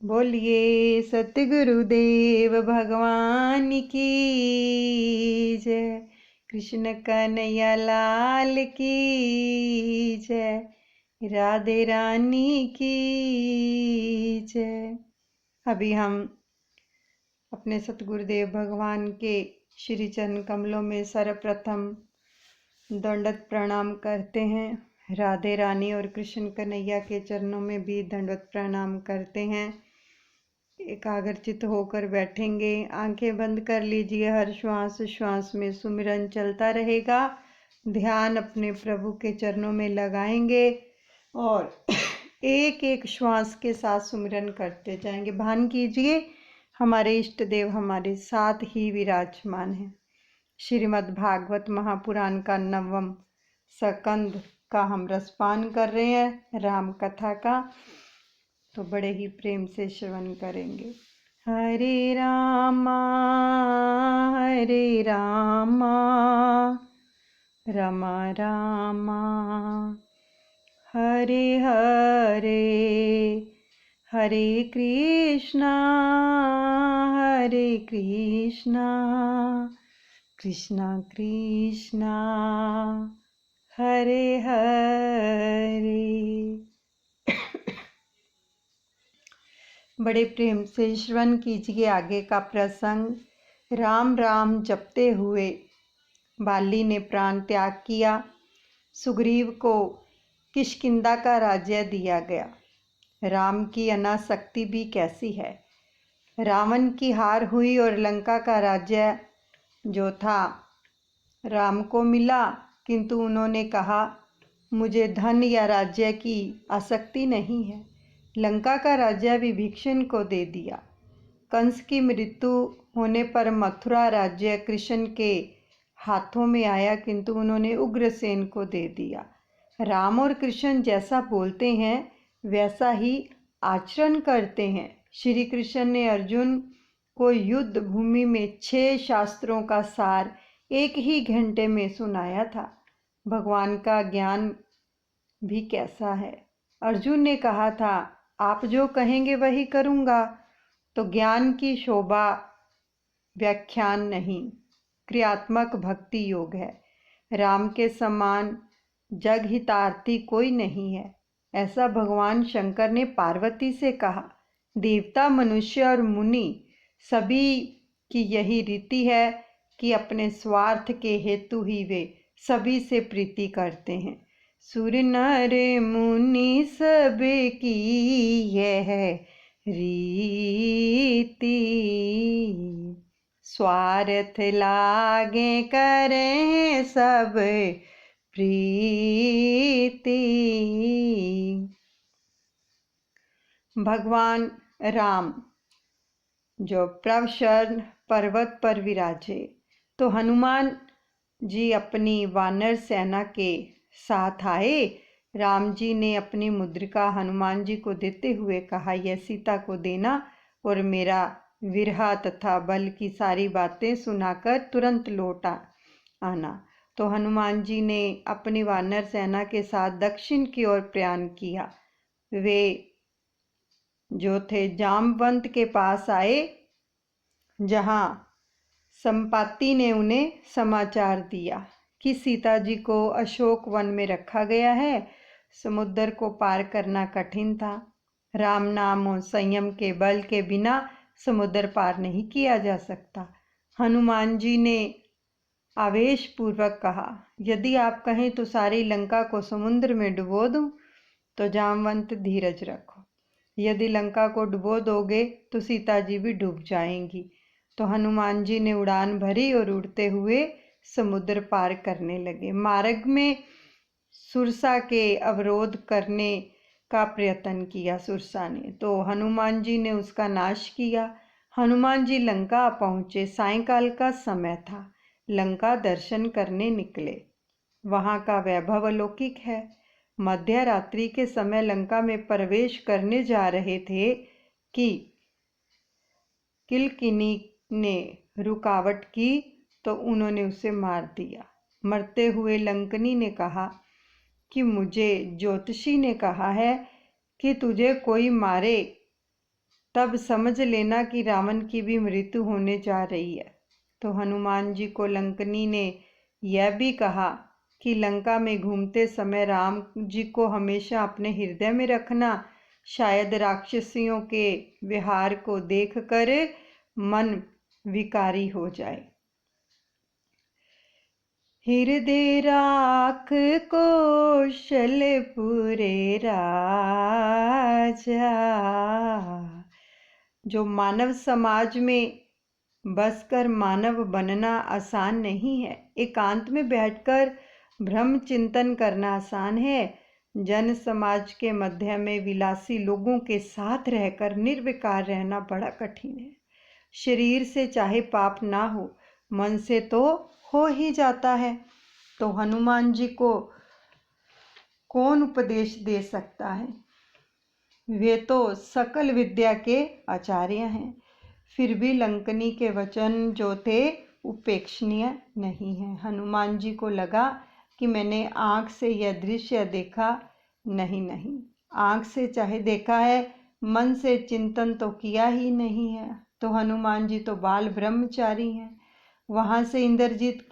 बोलिए सतगुरुदेव भगवान की जय। कृष्ण कन्हैया लाल की जय। राधे रानी की जय। अभी हम अपने सतगुरुदेव भगवान के श्री चरण कमलों में सर्वप्रथम दंडवत प्रणाम करते हैं। राधे रानी और कृष्ण कन्हैया के चरणों में भी दंडवत प्रणाम करते हैं। एकाग्रचित होकर बैठेंगे, आंखें बंद कर लीजिए। हर श्वास श्वास में सुमिरन चलता रहेगा। ध्यान अपने प्रभु के चरणों में लगाएंगे और एक एक श्वास के साथ सुमिरन करते जाएंगे। भान कीजिए हमारे इष्ट देव हमारे साथ ही विराजमान है। श्रीमद् भागवत महापुराण का 9वां स्कंद का हम रसपान कर रहे हैं, राम कथा का। तो बड़े ही प्रेम से श्रवण करेंगे। हरे रामा रामा रामा हरे हरे, हरे कृष्णा कृष्णा कृष्णा हरे हरे। बड़े प्रेम से श्रवण कीजिए आगे का प्रसंग। राम राम जपते हुए बाली ने प्राण त्याग किया। सुग्रीव को किष्किंधा का राज्य दिया गया। राम की अनासक्ति भी कैसी है। रावण की हार हुई और लंका का राज्य जो था राम को मिला, किंतु उन्होंने कहा मुझे धन या राज्य की आसक्ति नहीं है। लंका का राज्य विभीषण को दे दिया। कंस की मृत्यु होने पर मथुरा राज्य कृष्ण के हाथों में आया, किंतु उन्होंने उग्रसेन को दे दिया। राम और कृष्ण जैसा बोलते हैं वैसा ही आचरण करते हैं। श्री कृष्ण ने अर्जुन को युद्ध भूमि में 6 शास्त्रों का सार एक ही घंटे में सुनाया था। भगवान का ज्ञान भी कैसा है। अर्जुन ने कहा था आप जो कहेंगे वही करूँगा। तो ज्ञान की शोभा व्याख्यान नहीं, क्रियात्मक भक्ति योग है। राम के समान जग हितार्थी कोई नहीं है, ऐसा भगवान शंकर ने पार्वती से कहा। देवता, मनुष्य और मुनि सभी की यही रीति है कि अपने स्वार्थ के हेतु ही वे सभी से प्रीति करते हैं। सुर नर मुनि सब की यह रीति, स्वार्थ लागे करें सब प्रीति। भगवान राम जो प्रवशरण पर्वत पर विराजे, तो हनुमान जी अपनी वानर सेना के साथ आए। राम जी ने अपनी मुद्रिका हनुमान जी को देते हुए कहा यह सीता को देना और मेरा विरह तथा बल की सारी बातें सुनाकर तुरंत लौट आना। तो हनुमान जी ने अपनी वानर सेना के साथ दक्षिण की ओर प्रयाण किया। वे जो थे जामवंत के पास आए, जहां संपाति ने उन्हें समाचार दिया कि सीता जी को अशोक वन में रखा गया है। समुद्र को पार करना कठिन था। राम नाम और संयम के बल के बिना समुद्र पार नहीं किया जा सकता। हनुमान जी ने आवेश पूर्वक कहा यदि आप कहें तो सारी लंका को समुद्र में डुबो दूं। तो जामवंत धीरज रखो, यदि लंका को डुबो दोगे तो सीता जी भी डूब जाएंगी। तो हनुमान जी ने उड़ान भरी और उड़ते हुए समुद्र पार करने लगे। मार्ग में सुरसा के अवरोध करने का प्रयत्न किया सुरसा ने, तो हनुमान जी ने उसका नाश किया। हनुमान जी लंका पहुँचे। सायंकाल का समय था। लंका दर्शन करने निकले। वहाँ का वैभव अलौकिक है। मध्य रात्रि के समय लंका में प्रवेश करने जा रहे थे कि किलकिनी ने रुकावट की, तो उन्होंने उसे मार दिया। मरते हुए लंकनी ने कहा कि मुझे ज्योतिषी ने कहा है कि तुझे कोई मारे तब समझ लेना कि रावण की भी मृत्यु होने जा रही है। तो हनुमान जी को लंकनी ने यह भी कहा कि लंका में घूमते समय राम जी को हमेशा अपने हृदय में रखना। शायद राक्षसियों के विहार को देखकर मन विकारी हो जाए। हृदय राख कौशलपुरे राजा। जो मानव समाज में बसकर मानव बनना आसान नहीं है। एकांत में बैठकर ब्रह्म चिंतन करना आसान है। जन समाज के मध्य में विलासी लोगों के साथ रहकर निर्विकार रहना बड़ा कठिन है। शरीर से चाहे पाप ना हो, मन से तो हो ही जाता है। तो हनुमान जी को कौन उपदेश दे सकता है? वे तो सकल विद्या के आचार्य हैं। फिर भी लंकनी के वचन जो थे उपेक्षणीय नहीं है। हनुमान जी को लगा कि मैंने आँख से यह दृश्य देखा नहीं, आँख से चाहे देखा है, मन से चिंतन तो किया ही नहीं है। तो हनुमान जी तो बाल ब्रह्मचारी हैं। वहाँ से इंद्रजीत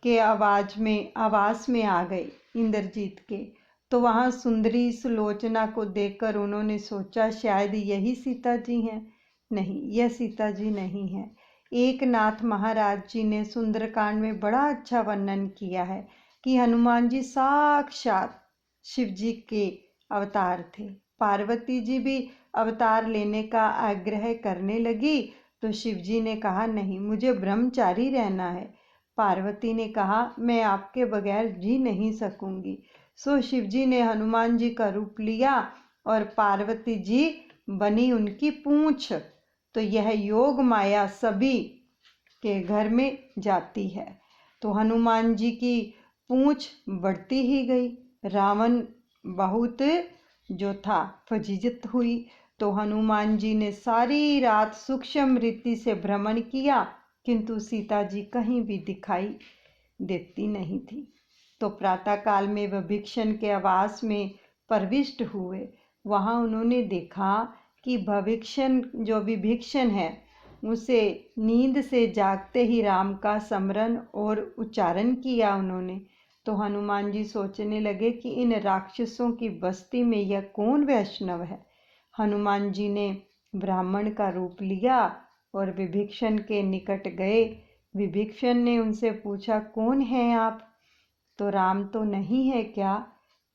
के आवास में आ गए। इंद्रजीत के तो वहाँ सुंदरी सुलोचना को देखकर उन्होंने सोचा शायद यही सीता जी हैं। नहीं, यह सीता जी नहीं है। एकनाथ महाराज जी ने सुंदरकांड में बड़ा अच्छा वर्णन किया है कि हनुमान जी साक्षात शिव जी के अवतार थे। पार्वती जी भी अवतार लेने का आग्रह करने लगी तो शिव जी ने कहा नहीं, मुझे ब्रह्मचारी रहना है। पार्वती ने कहा मैं आपके बगैर जी नहीं सकूंगी। सो शिव जी ने हनुमान जी का रूप लिया और पार्वती जी बनी उनकी पूंछ। तो यह योग माया सभी के घर में जाती है। तो हनुमान जी की पूंछ बढ़ती ही गई। रावण बहुत जो था फजीजत हुई। तो हनुमान जी ने सारी रात सूक्ष्म रीति से भ्रमण किया, किंतु सीता जी कहीं भी दिखाई देती नहीं थी। तो प्रातःकाल में विभीषण के आवास में प्रविष्ट हुए। वहाँ उन्होंने देखा कि विभीषण है, उसे नींद से जागते ही राम का स्मरण और उच्चारण किया उन्होंने। तो हनुमान जी सोचने लगे कि इन राक्षसों की बस्ती में यह कौन वैष्णव है। हनुमान जी ने ब्राह्मण का रूप लिया और विभीषण के निकट गए। विभीषण ने उनसे पूछा, कौन है आप? तो राम तो नहीं है क्या?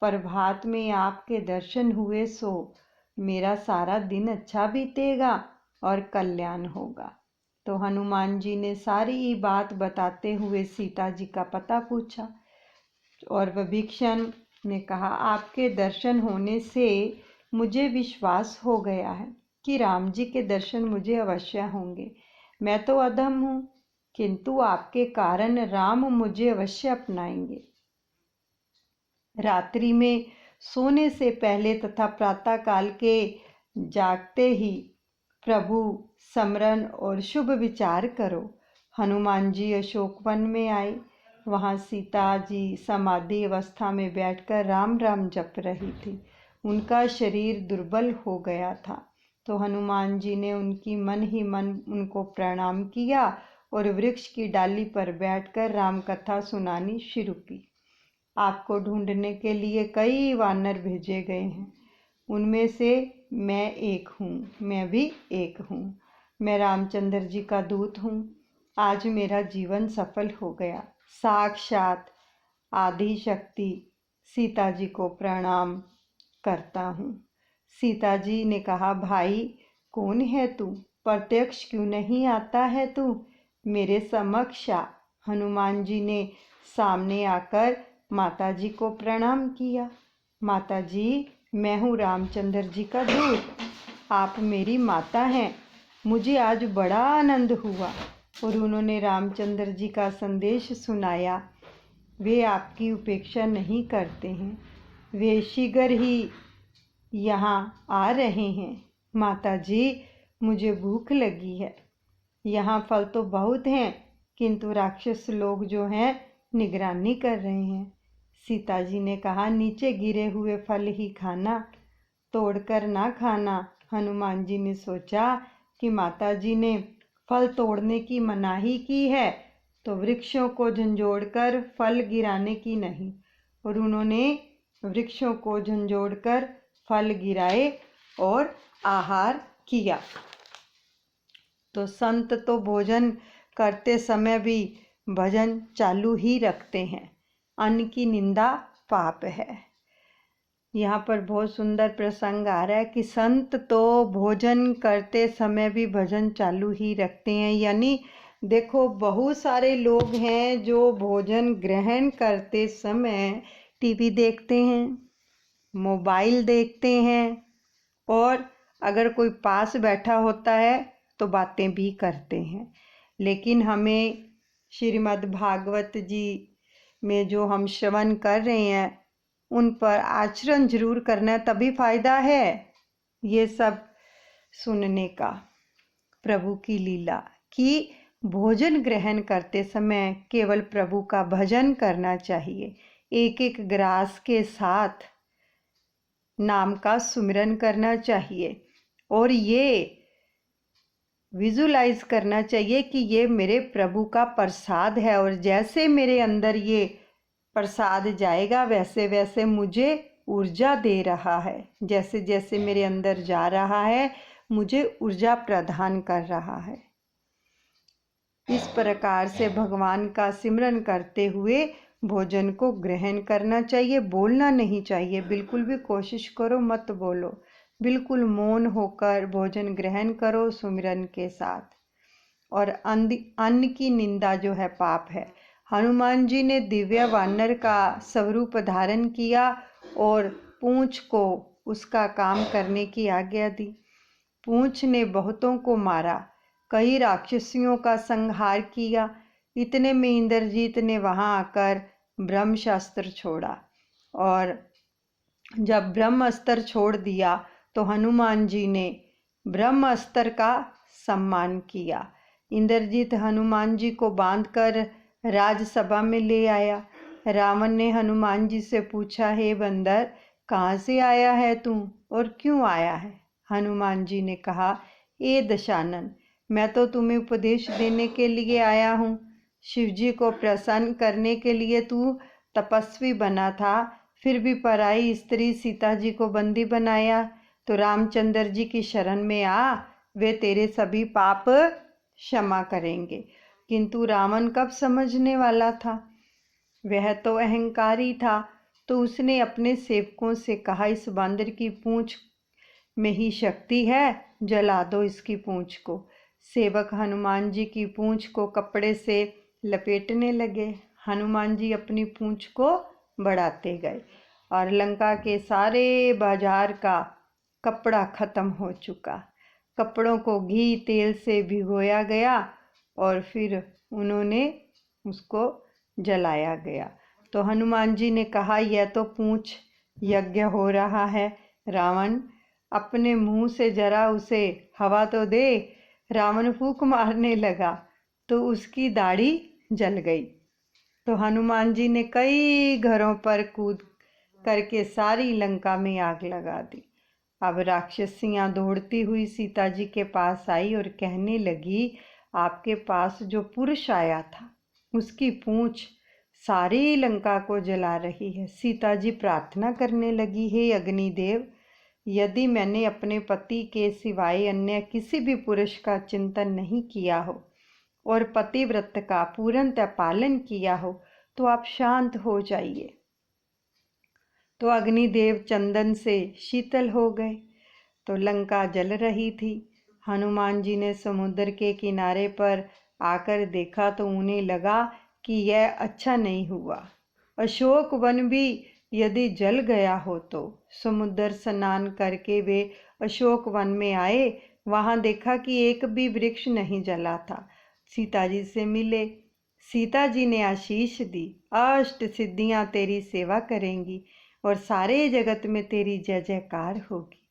प्रभात में आपके दर्शन हुए सो मेरा सारा दिन अच्छा बीतेगा और कल्याण होगा। तो हनुमान जी ने सारी बात बताते हुए सीता जी का पता पूछा और विभीषण ने कहा, आपके दर्शन होने से मुझे विश्वास हो गया है कि राम जी के दर्शन मुझे अवश्य होंगे। मैं तो अधम हूँ, किंतु आपके कारण राम मुझे अवश्य अपनाएंगे। रात्रि में सोने से पहले तथा प्रातःकाल के जागते ही प्रभु स्मरण और शुभ विचार करो। हनुमान जी अशोकवन में आए। वहाँ सीता जी समाधि अवस्था में बैठकर राम राम जप रही थी। उनका शरीर दुर्बल हो गया था। तो हनुमान जी ने उनकी मन ही मन उनको प्रणाम किया और वृक्ष की डाली पर बैठकर राम कथा सुनानी शुरू की। आपको ढूंढने के लिए कई वानर भेजे गए हैं, उनमें से मैं एक हूँ, मैं भी एक हूँ। मैं रामचंद्र जी का दूत हूँ। आज मेरा जीवन सफल हो गया। साक्षात आदि शक्ति सीता जी को प्रणाम करता हूँ। सीता जी ने कहा, भाई कौन है तू? प्रत्यक्ष क्यों नहीं आता है तू मेरे समक्ष आ। हनुमान जी ने सामने आकर माता जी को प्रणाम किया। माता जी, मैं हूँ रामचंद्र जी का दूत, आप मेरी माता हैं। मुझे आज बड़ा आनंद हुआ। और उन्होंने रामचंद्र जी का संदेश सुनाया। वे आपकी उपेक्षा नहीं करते हैं, वे शीघ्र ही यहाँ आ रहे हैं। माता जी, मुझे भूख लगी है। यहाँ फल तो बहुत हैं, किंतु राक्षस लोग जो हैं निगरानी कर रहे हैं। सीता जी ने कहा, नीचे गिरे हुए फल ही खाना, तोड़कर ना खाना, हनुमान जी ने सोचा कि माता जी ने फल तोड़ने की मनाही की है तो वृक्षों को झंझोड़कर फल गिराने की नहीं, और उन्होंने वृक्षों को झंझोड़कर फल गिराए और आहार किया। तो संत तो भोजन करते समय भी भजन चालू ही रखते हैं। अन्न की निंदा पाप है। यहाँ पर बहुत सुंदर प्रसंग आ रहा है कि संत तो भोजन करते समय भी भजन चालू ही रखते हैं। यानी देखो, बहुत सारे लोग हैं जो भोजन ग्रहण करते समय टीवी देखते हैं, मोबाइल देखते हैं, और अगर कोई पास बैठा होता है तो बातें भी करते हैं। लेकिन हमें श्रीमद् भागवत जी में जो हम श्रवण कर रहे हैं उन पर आचरण जरूर करना है, तभी फायदा है ये सब सुनने का। प्रभु की लीला कि भोजन ग्रहण करते समय केवल प्रभु का भजन करना चाहिए, एक एक ग्रास के साथ नाम का सुमिरन करना चाहिए, और ये विजुलाइज करना चाहिए कि ये मेरे प्रभु का प्रसाद है, और जैसे मेरे अंदर ये प्रसाद जाएगा वैसे वैसे मुझे ऊर्जा दे रहा है, जैसे जैसे मेरे अंदर जा रहा है मुझे ऊर्जा प्रदान कर रहा है। इस प्रकार से भगवान का सिमरन करते हुए भोजन को ग्रहण करना चाहिए। बोलना नहीं चाहिए, बिल्कुल भी कोशिश करो मत बोलो, बिल्कुल मौन होकर भोजन ग्रहण करो सुमिरन के साथ। और अन्न की निंदा जो है पाप है। हनुमान जी ने दिव्य वानर का स्वरूप धारण किया और पूंछ को उसका काम करने की आज्ञा दी। पूंछ ने बहुतों को मारा, कई राक्षसियों का संहार किया। इतने में इंद्रजीत ने वहां आकर ब्रह्मास्त्र छोड़ा, और जब ब्रह्मास्त्र छोड़ दिया तो हनुमान जी ने ब्रह्मास्त्र का सम्मान किया। इंद्रजीत हनुमान जी को बांधकर राजसभा में ले आया। रावण ने हनुमान जी से पूछा, हे बंदर, कहाँ से आया है तू और क्यों आया है? हनुमान जी ने कहा, ए दशानन, मैं तो तुम्हें उपदेश देने के लिए आया हूँ। शिव जी को प्रसन्न करने के लिए तू तपस्वी बना था, फिर भी पराई स्त्री सीता जी को बंदी बनाया। तो रामचंद्र जी की शरण में आ, वे तेरे सभी पाप क्षमा करेंगे। किंतु रावण कब समझने वाला था? वह तो अहंकारी था। तो उसने अपने सेवकों से कहा, इस बंदर की पूंछ में ही शक्ति है, जला दो इसकी पूंछ को। सेवक हनुमान जी की पूंछ को कपड़े से लपेटने लगे। हनुमान जी अपनी पूंछ को बढ़ाते गए और लंका के सारे बाजार का कपड़ा खत्म हो चुका। कपड़ों को घी तेल से भिगोया गया और फिर उन्होंने उसको जलाया गया। तो हनुमान जी ने कहा, यह तो पूंछ यज्ञ हो रहा है। रावण, अपने मुंह से जरा उसे हवा तो दे। रावण फूंक मारने लगा तो उसकी दाढ़ी जल गई। तो हनुमान जी ने कई घरों पर कूद करके सारी लंका में आग लगा दी। अब राक्षसियां दौड़ती हुई सीता जी के पास आई और कहने लगी, आपके पास जो पुरुष आया था उसकी पूंछ सारी लंका को जला रही है। सीता जी प्रार्थना करने लगी, हे अग्निदेव, यदि मैंने अपने पति के सिवाय अन्य किसी भी पुरुष का चिंतन नहीं किया हो और पतिव्रत का पूर्णतः पालन किया हो तो आप शांत हो जाइए। तो अग्निदेव चंदन से शीतल हो गए। तो लंका जल रही थी। हनुमान जी ने समुद्र के किनारे पर आकर देखा तो उन्हें लगा कि यह अच्छा नहीं हुआ। अशोक वन भी यदि जल गया हो तो समुद्र स्नान करके वे अशोक वन में आए। वहां देखा कि एक भी वृक्ष नहीं जला था। सीता जी से मिले। सीता जी ने आशीष दी, अष्ट सिद्धियां तेरी सेवा करेंगी और सारे जगत में तेरी जय जयकार होगी।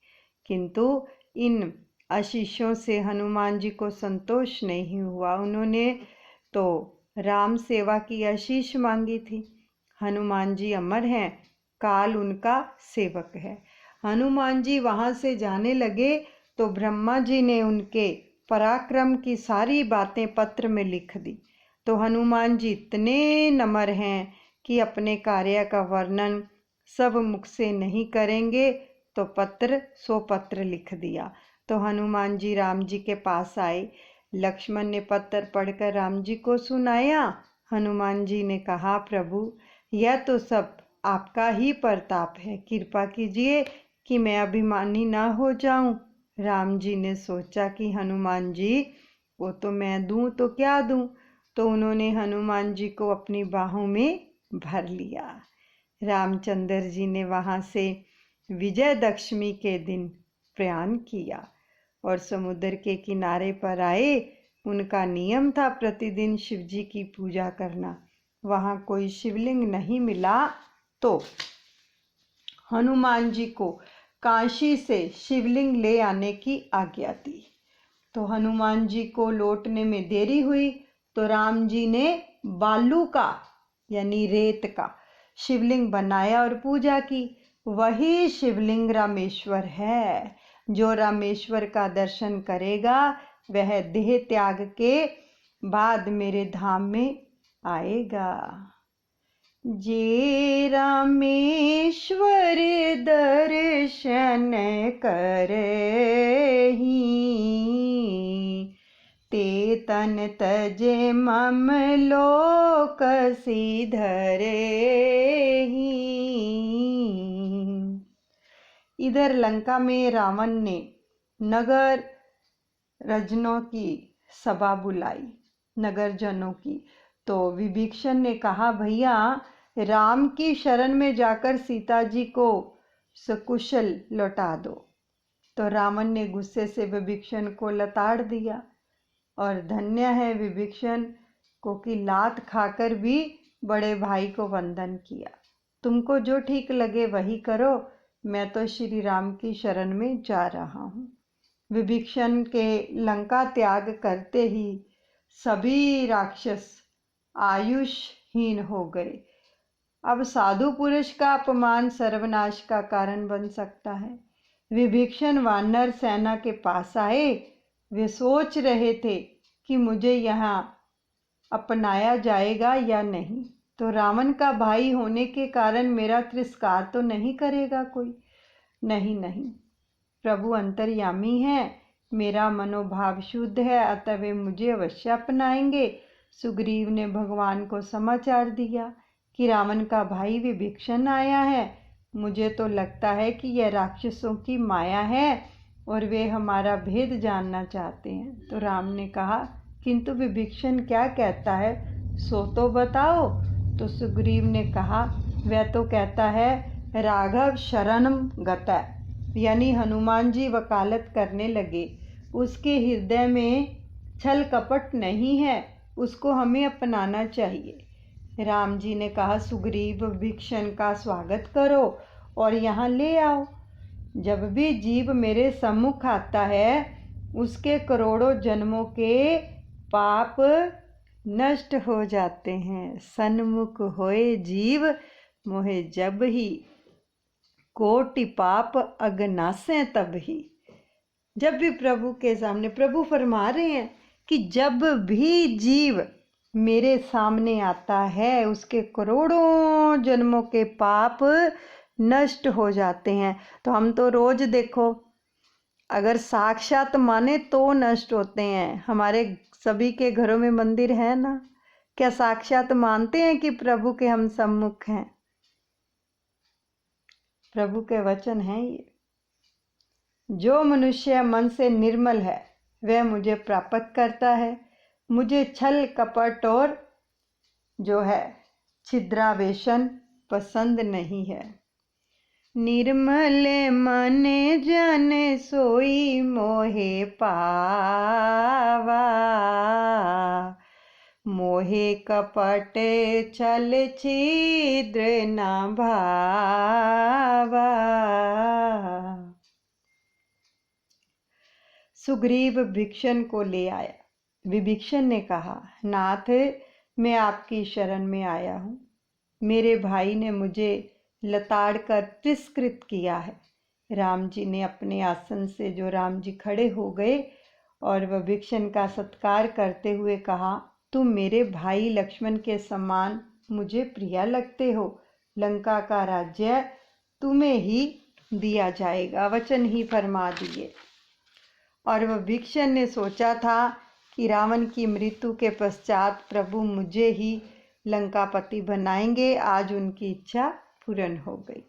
किंतु इन आशीषों से हनुमान जी को संतोष नहीं हुआ। उन्होंने तो राम सेवा की आशीष मांगी थी। हनुमान जी अमर हैं, काल उनका सेवक है। हनुमान जी वहां से जाने लगे तो ब्रह्मा जी ने उनके पराक्रम की सारी बातें पत्र में लिख दी। तो हनुमान जी इतने नम्र हैं कि अपने कार्य का वर्णन सब मुख से नहीं करेंगे, तो सो पत्र लिख दिया। तो हनुमान जी राम जी के पास आए। लक्ष्मण ने पत्र पढ़कर राम जी को सुनाया। हनुमान जी ने कहा, प्रभु यह तो सब आपका ही प्रताप है, कृपा कीजिए कि मैं अभिमानी ना हो जाऊं। राम जी ने सोचा कि हनुमान जी वो तो मैं दूं तो क्या दूं, तो उन्होंने हनुमान जी को अपनी बाहों में भर लिया। रामचंद्र जी ने वहां से विजयदशमी के दिन प्रयाण किया और समुद्र के किनारे पर आए। उनका नियम था प्रतिदिन शिव जी की पूजा करना। वहां कोई शिवलिंग नहीं मिला तो हनुमान जी को काशी से शिवलिंग ले आने की आज्ञा दी। तो हनुमान जी को लौटने में देरी हुई तो राम जी ने बालू का यानी रेत का शिवलिंग बनाया और पूजा की। वही शिवलिंग रामेश्वर है। जो रामेश्वर का दर्शन करेगा वह देह त्याग के बाद मेरे धाम में आएगा। जे रामेश्वर दर्शन करही, ते तन तजे मम लोक सिधरही। इधर लंका में रावण ने नगर रजनों की सभा बुलाई, नगर जनों की। तो विभीषण ने कहा, भैया राम की शरण में जाकर सीता जी को सकुशल लौटा दो। तो रावण ने गुस्से से विभीषण को लताड़ दिया और धन्य है विभीषण को कि लात खाकर भी बड़े भाई को वंदन किया। तुमको जो ठीक लगे वही करो, मैं तो श्री राम की शरण में जा रहा हूँ। विभीषण के लंका त्याग करते ही सभी राक्षस आयुषहीन हो गए। अब साधु पुरुष का अपमान सर्वनाश का कारण बन सकता है। विभीषण वानर सेना के पास आए। वे सोच रहे थे कि मुझे यहाँ अपनाया जाएगा या नहीं, तो रावण का भाई होने के कारण मेरा तिरस्कार तो नहीं करेगा कोई। नहीं नहीं, प्रभु अंतर्यामी है, मेरा मनोभाव शुद्ध है, अतः वे मुझे अवश्य अपनाएंगे। सुग्रीव ने भगवान को समाचार दिया कि रावण का भाई विभीषण आया है। मुझे तो लगता है कि यह राक्षसों की माया है और वे हमारा भेद जानना चाहते हैं। तो राम ने कहा, किंतु विभीषण क्या कहता है सो तो बताओ। तो सुग्रीव ने कहा, वह तो कहता है राघव शरणम गता, यानी हनुमान जी वकालत करने लगे। उसके हृदय में छल कपट नहीं है, उसको हमें अपनाना चाहिए। राम जी ने कहा, सुग्रीव विभीषण का स्वागत करो और यहाँ ले आओ। जब भी जीव मेरे सम्मुख आता है उसके करोड़ों जन्मों के पाप नष्ट हो जाते हैं। सन्मुख होए जीव मोहे जब ही, कोटि पाप अगनासे तब ही। जब भी प्रभु के सामने, प्रभु फरमा रहे हैं कि जब भी जीव मेरे सामने आता है उसके करोड़ों जन्मों के पाप नष्ट हो जाते हैं। तो हम तो रोज देखो, अगर साक्षात माने तो नष्ट होते हैं। हमारे सभी के घरों में मंदिर है ना, क्या साक्षात मानते हैं कि प्रभु के हम सम्मुख हैं? प्रभु के वचन हैं ये, जो मनुष्य मन से निर्मल है वह मुझे प्राप्त करता है। मुझे छल कपट और जो है छिद्रावेशन पसंद नहीं है। निर्मल मन जन सोई मोहे पावा, मोहे कपट छल छिद्र न भावा। सुग्रीव विभीषण को ले आया। विभीषण ने कहा, नाथ मैं आपकी शरण में आया हूँ। मेरे भाई ने मुझे लताड़ कर तिरस्कृत किया है। राम जी ने अपने आसन से जो राम जी खड़े हो गए और विभीषण का सत्कार करते हुए कहा, तुम मेरे भाई लक्ष्मण के समान मुझे प्रिय लगते हो। लंका का राज्य तुम्हें ही दिया जाएगा, वचन ही फरमा दिए। और विभीषण ने सोचा था कि रावण की मृत्यु के पश्चात प्रभु मुझे ही लंकापति बनाएंगे। आज उनकी इच्छा पूर्ण हो गई।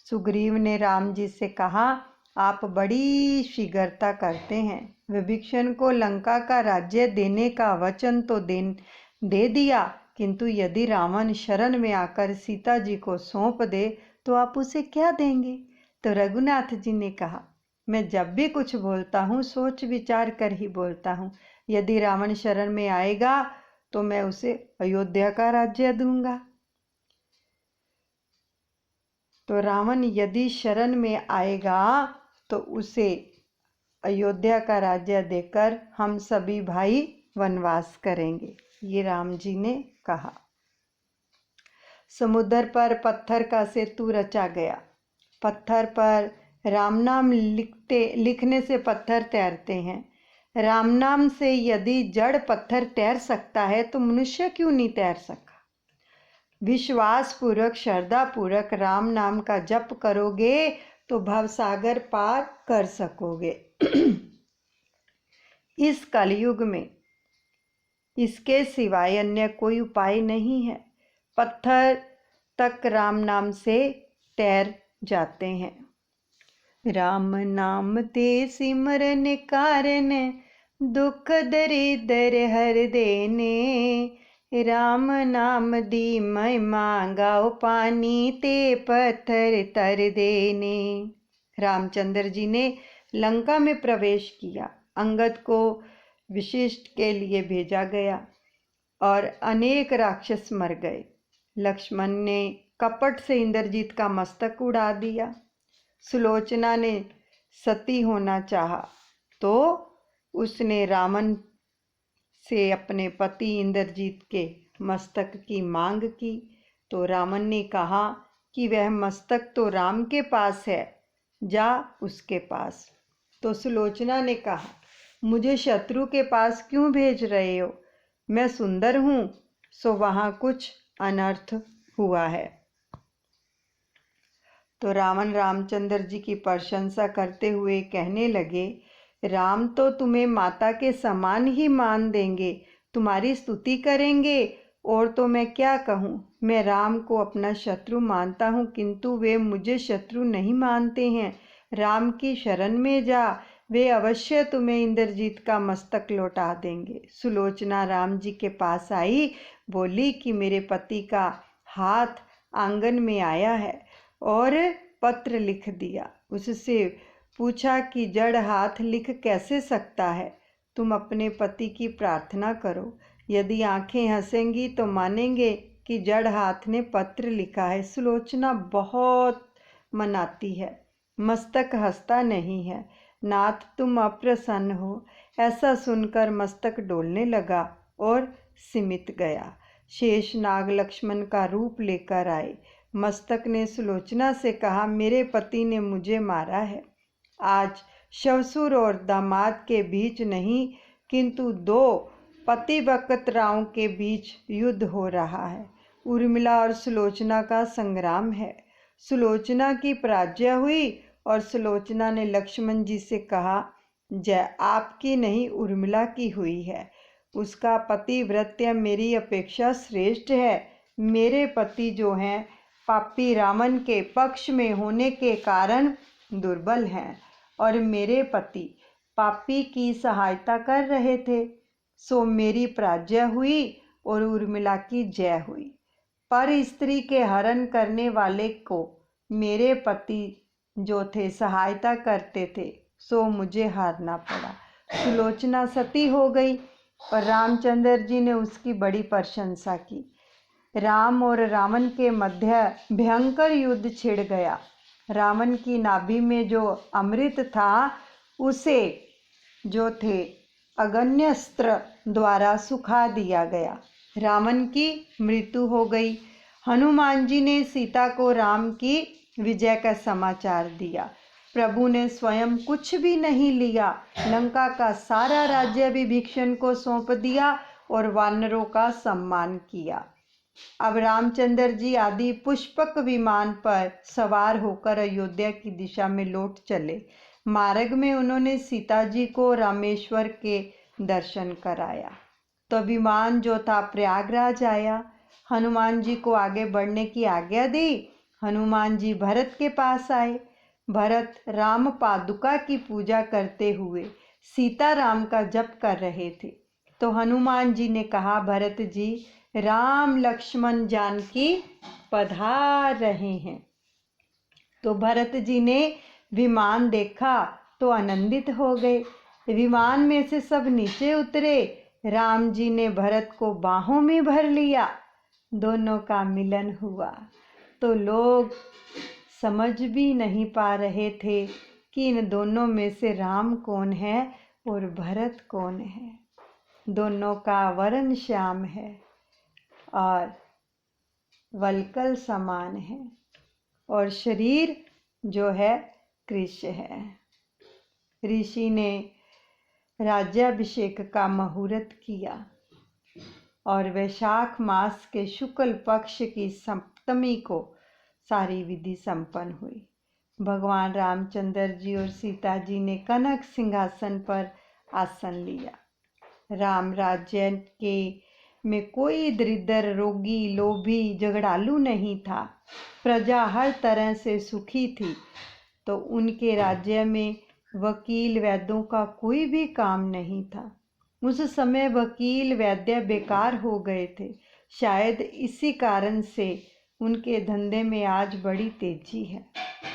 सुग्रीव ने राम जी से कहा, आप बड़ी शीघ्रता करते हैं। विभीषण को लंका का राज्य देने का वचन तो दे दिया, किंतु यदि रावण शरण में आकर सीता जी को सौंप दे तो आप उसे क्या देंगे? तो रघुनाथ जी ने कहा, मैं जब भी कुछ बोलता हूँ सोच विचार कर ही बोलता हूँ। यदि रावण शरण में आएगा तो मैं उसे अयोध्या का राज्य दूंगा। तो रावण यदि शरण में आएगा तो उसे अयोध्या का राज्य देकर हम सभी भाई वनवास करेंगे, ये राम जी ने कहा। समुद्र पर पत्थर का सेतु रचा गया। पत्थर पर राम नाम लिखने से पत्थर तैरते हैं। राम नाम से यदि जड़ पत्थर तैर सकता है तो मनुष्य क्यों नहीं तैर सका? विश्वास पूर्वक श्रद्धा पूर्वक राम नाम का जप करोगे तो भवसागर पार कर सकोगे। इस कलयुग में इसके सिवाय अन्य कोई उपाय नहीं है। पत्थर तक राम नाम से तैर जाते हैं। राम नाम ते सिमरन कारण दुख दरिद्र हर देने। राम नाम दी महिमा गाओ पानी ते पत्थर तर देने। रामचंद्र जी ने लंका में प्रवेश किया। अंगद को विशिष्ट के लिए भेजा गया और अनेक राक्षस मर गए। लक्ष्मण ने कपट से इंद्रजीत का मस्तक उड़ा दिया। सुलोचना ने सती होना चाहा तो उसने रावण से अपने पति इंद्रजीत के मस्तक की मांग की, तो रावण ने कहा कि वह मस्तक तो राम के पास है, जा उसके पास। तो सुलोचना ने कहा, मुझे शत्रु के पास क्यों भेज रहे हो? मैं सुंदर हूँ, सो वहाँ कुछ अनर्थ हुआ है। तो रावण रामचंद्र जी की प्रशंसा करते हुए कहने लगे, राम तो तुम्हें माता के समान ही मान देंगे, तुम्हारी स्तुति करेंगे। और तो मैं क्या कहूँ, मैं राम को अपना शत्रु मानता हूँ, किंतु वे मुझे शत्रु नहीं मानते हैं। राम की शरण में जा, वे अवश्य तुम्हें इंद्रजीत का मस्तक लौटा देंगे। सुलोचना राम जी के पास आई, बोली कि मेरे पति का हाथ आंगन में आया है और पत्र लिख दिया। उससे पूछा कि जड़ हाथ लिख कैसे सकता है? तुम अपने पति की प्रार्थना करो, यदि आंखें हंसेंगी तो मानेंगे कि जड़ हाथ ने पत्र लिखा है। सुलोचना बहुत मनाती है, मस्तक हंसता नहीं है। नाथ तुम अप्रसन्न हो। ऐसा सुनकर मस्तक डोलने लगा और सिमित गया। शेषनाग लक्ष्मण का रूप लेकर आए। मस्तक ने सुलोचना से कहा, मेरे पति ने मुझे मारा है। आज शवसुर और दामाद के बीच नहीं, किंतु दो पतिव्रताओं के बीच युद्ध हो रहा है। उर्मिला और सुलोचना का संग्राम है। सुलोचना की पराजय हुई और सुलोचना ने लक्ष्मण जी से कहा, जय आपकी नहीं उर्मिला की हुई है। उसका पतिव्रत्य मेरी अपेक्षा श्रेष्ठ है। मेरे पति जो हैं पापी रावण के पक्ष में होने के कारण दुर्बल हैं और मेरे पति पापी की सहायता कर रहे थे, सो मेरी पराजय हुई और उर्मिला की जय हुई। पर स्त्री के हरण करने वाले को मेरे पति जो थे सहायता करते थे, सो मुझे हारना पड़ा। सुलोचना सती हो गई और रामचंद्र जी ने उसकी बड़ी प्रशंसा की। राम और रावण के मध्य भयंकर युद्ध छिड़ गया। रावण की नाभि में जो अमृत था उसे जो थे अग्न्यस्त्र द्वारा सुखा दिया गया। रावण की मृत्यु हो गई। हनुमान जी ने सीता को राम की विजय का समाचार दिया प्रभु ने स्वयं कुछ भी नहीं लिया, लंका का सारा राज्य विभीषण को सौंप दिया और वानरों का सम्मान किया। अब रामचंद्र जी आदि पुष्पक विमान पर सवार होकर अयोध्या की दिशा में लौट चले। मार्ग में उन्होंने सीता जी को रामेश्वर के दर्शन कराया। तो विमान जो था प्रयागराज आया। हनुमान जी को आगे बढ़ने की आज्ञा दी। हनुमान जी भरत के पास आए। भरत राम पादुका की पूजा करते हुए सीता राम का जप कर रहे थे। तो हनुमान जी ने कहा, भरत जी, राम लक्ष्मण जानकी पधार रहे हैं। तो भरत जी ने विमान देखा तो आनंदित हो गए। विमान में से सब नीचे उतरे। राम जी ने भरत को बाहों में भर लिया। दोनों का मिलन हुआ। तो लोग समझ भी नहीं पा रहे थे कि इन दोनों में से राम कौन है और भरत कौन है। दोनों का वर्ण श्याम है और वलकल समान है और शरीर जो है कृश है। ऋषि ने राज्याभिषेक का मुहूर्त किया और वैशाख मास के शुक्ल पक्ष की सप्तमी को सारी विधि संपन्न हुई। भगवान रामचंद्र जी और सीता जी ने कनक सिंहासन पर आसन लिया। राम राज्य के में कोई दरिद्र, रोगी, लोभी, झगड़ालू नहीं था। प्रजा हर तरह से सुखी थी। तो उनके राज्य में वकील वैद्यों का कोई भी काम नहीं था। उस समय वकील वैद्य बेकार हो गए थे। शायद इसी कारण से उनके धंधे में आज बड़ी तेजी है।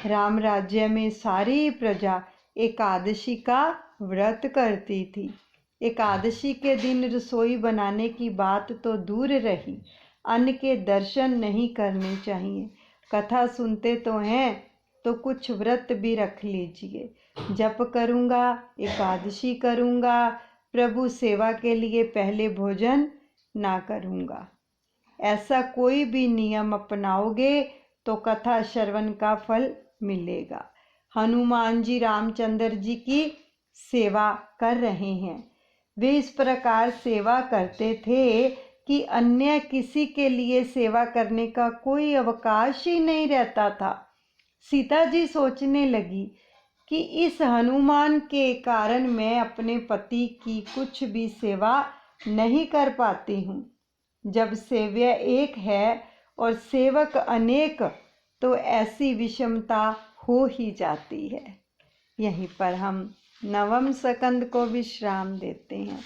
राम राज्य में सारी प्रजा एकादशी का व्रत करती थी। एकादशी के दिन रसोई बनाने की बात तो दूर रही, अन्न के दर्शन नहीं करने चाहिए। कथा सुनते तो हैं तो कुछ व्रत भी रख लीजिए। जप करूँगा, एकादशी करूँगा, प्रभु सेवा के लिए पहले भोजन ना करूँगा, ऐसा कोई भी नियम अपनाओगे तो कथा श्रवण का फल मिलेगा। हनुमान जी रामचंद्र जी की सेवा कर रहे हैं। वे इस प्रकार सेवा करते थे कि अन्य किसी के लिए सेवा करने का कोई अवकाश ही नहीं रहता था। सीता जी सोचने लगी कि इस हनुमान के कारण मैं अपने पति की कुछ भी सेवा नहीं कर पाती हूँ। जब सेव्य एक है और सेवक अनेक तो ऐसी विषमता हो ही जाती है। यहीं पर हम नवम स्कंद को विश्राम देते हैं।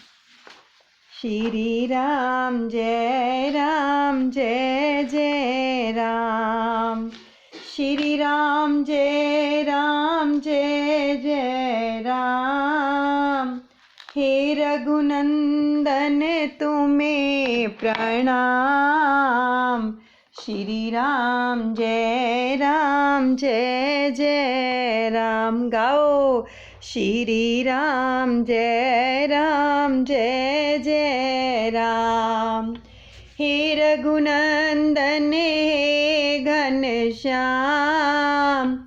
श्री राम जय जय राम, श्री राम जय जय राम। हे रघुनंदन तुम्हें प्रणाम, श्री राम जय जय राम। गाओ श्री राम जय जय राम। हे रघुनंदन हे घनश्याम,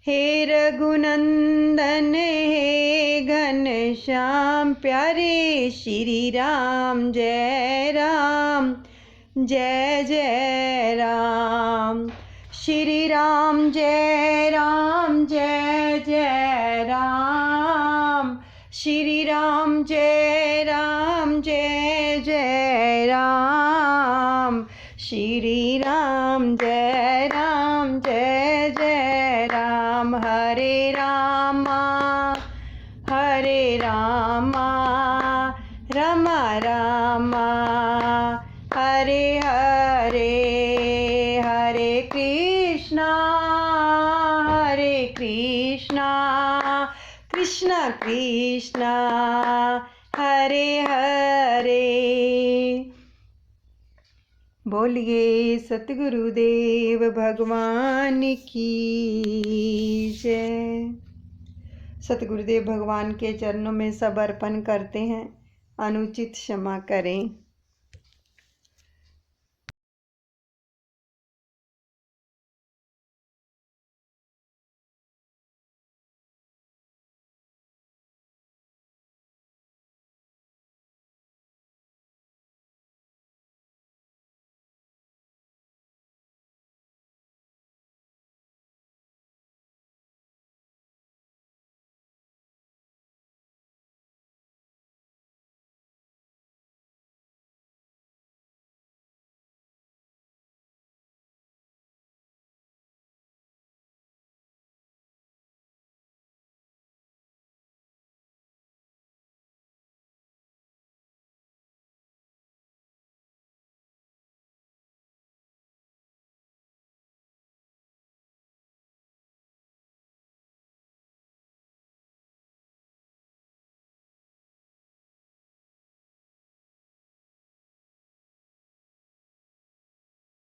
हे रघुनंदन हे घनश्याम। प्यारे श्री राम जय जय राम। श्री राम जय जय राम, श्री राम जय जय राम। श्री राम जय जय राम। हरे रामा रामा रामा हरे हरे, हरे कृष्णा कृष्णा कृष्णा हरे हरे। बोलिए सतगुरुदेव भगवान की जय। सतगुरुदेव भगवान के चरणों में सब अर्पण करते हैं। अनुचित क्षमा करें।